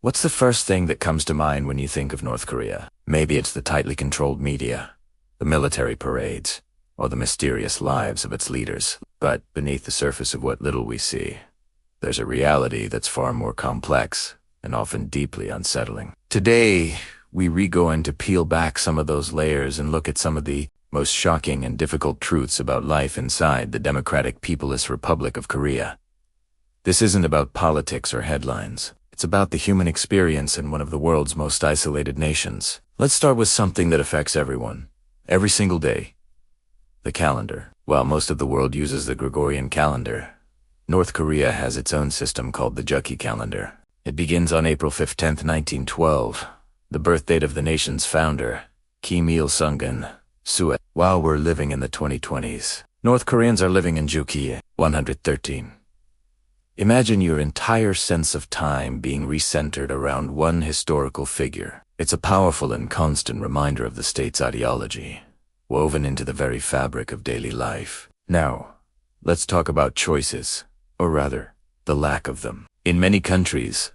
What's the first thing that comes to mind when you think of North Korea? Maybe it's the tightly controlled media, the military parades, or the mysterious lives of its leaders. But beneath the surface of what little we see, there's a reality that's far more complex and often deeply unsettling. Today, we going to peel back some of those layers and look at some of the most shocking and difficult truths about life inside the Democratic Peopleist Republic of Korea. This isn't about politics or headlines. It's about the human experience in one of the world's most isolated nations. Let's start with something that affects everyone, every single day. The calendar. While most of the world uses the Gregorian calendar, North Korea has its own system called the Jukki calendar. It begins on April 15, 1912, the birth date of the nation's founder, Kim Il-sung. While we're living in the 2020s, North Koreans are living in Jukki 113. Imagine your entire sense of time being recentered around one historical figure. It's a powerful and constant reminder of the state's ideology, woven into the very fabric of daily life. Now, let's talk about choices, or rather, the lack of them. In many countries,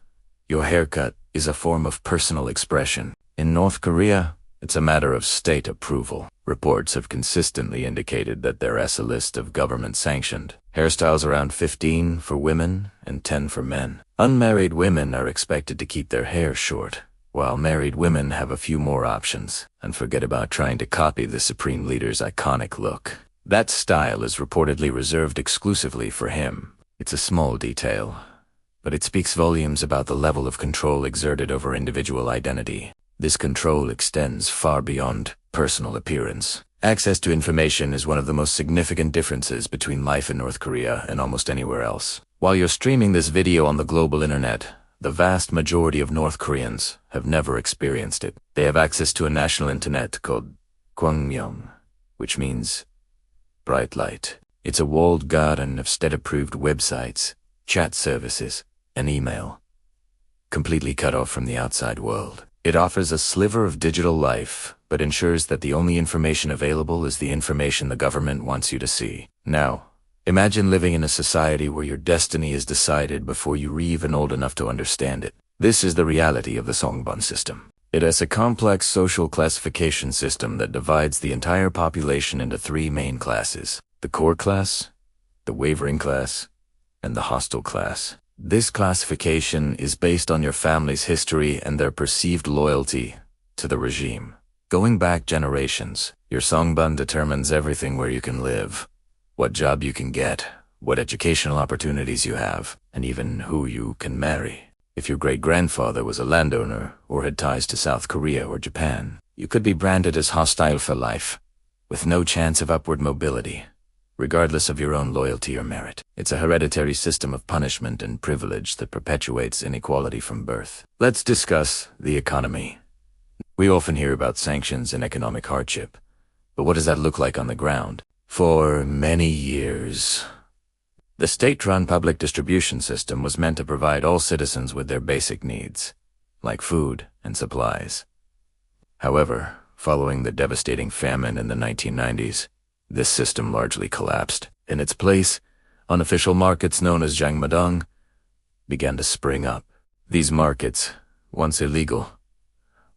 your haircut is a form of personal expression. In North Korea, it's a matter of state approval. Reports have consistently indicated that there is a list of government-sanctioned hairstyles around 15 for women and 10 for men. Unmarried women are expected to keep their hair short, while married women have a few more options. And forget about trying to copy the Supreme Leader's iconic look. That style is reportedly reserved exclusively for him. It's a small detail, but it speaks volumes about the level of control exerted over individual identity. This control extends far beyond personal appearance. Access to information is one of the most significant differences between life in North Korea and almost anywhere else. While you're streaming this video on the global internet, the vast majority of North Koreans have never experienced it. They have access to a national internet called Kwangmyong, which means bright light. It's a walled garden of state-approved websites, chat services, and email, completely cut off from the outside world. It offers a sliver of digital life, but ensures that the only information available is the information the government wants you to see. Now, imagine living in a society where your destiny is decided before you're even old enough to understand it. This is the reality of the Songbun system. It is a complex social classification system that divides the entire population into three main classes: the core class, the wavering class, and the hostile class. This classification is based on your family's history and their perceived loyalty to the regime. Going back generations, your Songbun determines everything: where you can live, what job you can get, what educational opportunities you have, and even who you can marry. If your great-grandfather was a landowner or had ties to South Korea or Japan, you could be branded as hostile for life, with no chance of upward mobility, regardless of your own loyalty or merit. It's a hereditary system of punishment and privilege that perpetuates inequality from birth. Let's discuss the economy. We often hear about sanctions and economic hardship, but what does that look like on the ground? For many years, the state-run public distribution system was meant to provide all citizens with their basic needs, like food and supplies. However, following the devastating famine in the 1990s, this system largely collapsed. In its place, unofficial markets known as Jangmadang began to spring up. These markets, once illegal,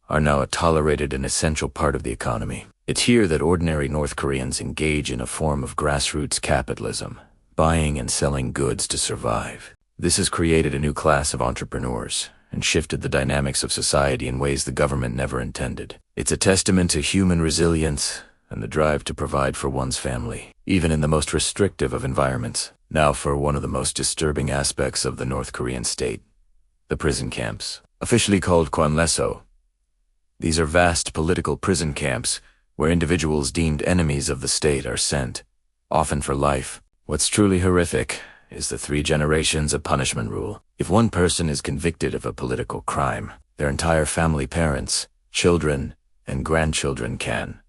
are now a tolerated and essential part of the economy. It's here that ordinary North Koreans engage in a form of grassroots capitalism, buying and selling goods to survive. This has created a new class of entrepreneurs and shifted the dynamics of society in ways the government never intended. It's a testament to human resilience and the drive to provide for one's family, even in the most restrictive of environments. Now for one of the most disturbing aspects of the North Korean state: the prison camps. Officially called Kwanleso, these are vast political prison camps where individuals deemed enemies of the state are sent, often for life. What's truly horrific is the 3 generations of punishment rule. If one person is convicted of a political crime, their entire family, parents, children, and grandchildren can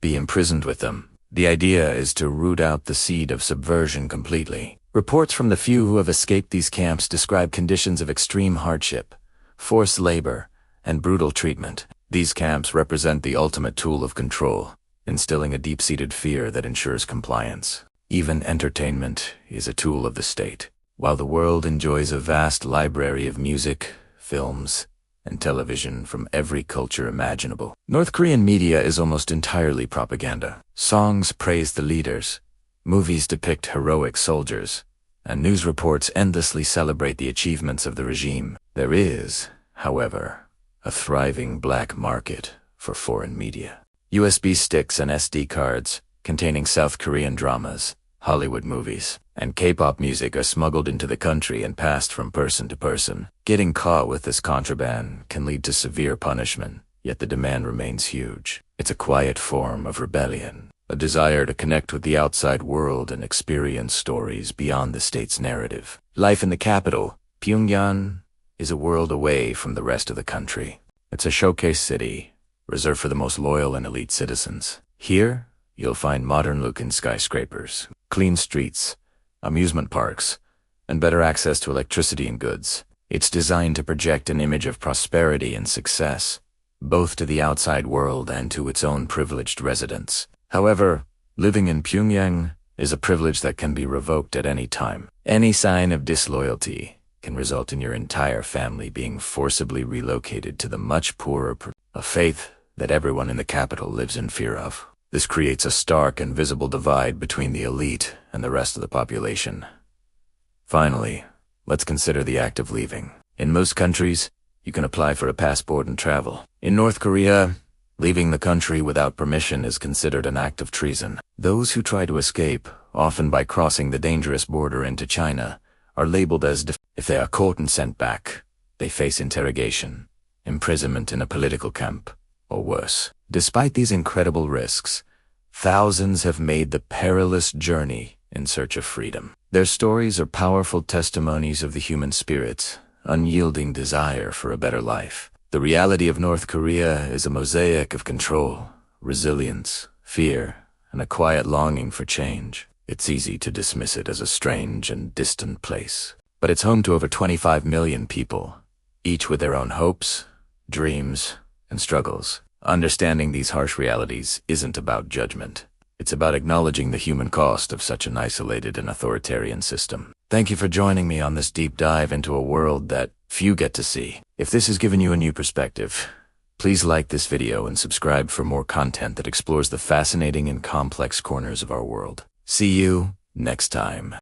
be imprisoned with them. The idea is to root out the seed of subversion completely. Reports from the few who have escaped these camps describe conditions of extreme hardship, forced labor, and brutal treatment. These camps represent the ultimate tool of control, instilling a deep-seated fear that ensures compliance. Even entertainment is a tool of the state. while the world enjoys a vast library of music, films, and television from every culture imaginable. North Korean media is almost entirely propaganda. Songs praise the leaders, movies depict heroic soldiers, and news reports endlessly celebrate the achievements of the regime. There is, however, a thriving black market for foreign media. USB sticks and SD cards containing South Korean dramas, Hollywood movies, and K-pop music are smuggled into the country and passed from person to person. Getting caught with this contraband can lead to severe punishment, yet the demand remains huge. It's a quiet form of rebellion, a desire to connect with the outside world and experience stories beyond the state's narrative. Life in the capital, Pyongyang, is a world away from the rest of the country. It's a showcase city, reserved for the most loyal and elite citizens. Here, you'll find modern-looking skyscrapers, clean streets, amusement parks, and better access to electricity and goods. It's designed to project an image of prosperity and success, both to the outside world and to its own privileged residents. However, living in Pyongyang is a privilege that can be revoked at any time. Any sign of disloyalty can result in your entire family being forcibly relocated to the much poorer a faith that everyone in the capital lives in fear of. This creates a stark and visible divide between the elite and the rest of the population. Finally, let's consider the act of leaving. In most countries, you can apply for a passport and travel. In North Korea, leaving the country without permission is considered an act of treason. Those who try to escape, often by crossing the dangerous border into China, are labeled as if they are caught and sent back, they face interrogation, imprisonment in a political camp, or worse. Despite these incredible risks, thousands have made the perilous journey in search of freedom. Their stories are powerful testimonies of the human spirit's unyielding desire for a better life. The reality of North Korea is a mosaic of control, resilience, fear, and a quiet longing for change. It's easy to dismiss it as a strange and distant place, but it's home to over 25 million people, each with their own hopes, dreams, and struggles. Understanding these harsh realities isn't about judgment. It's about acknowledging the human cost of such an isolated and authoritarian system. Thank you for joining me on this deep dive into a world that few get to see. If this has given you a new perspective, please like this video and subscribe for more content that explores the fascinating and complex corners of our world. See you next time.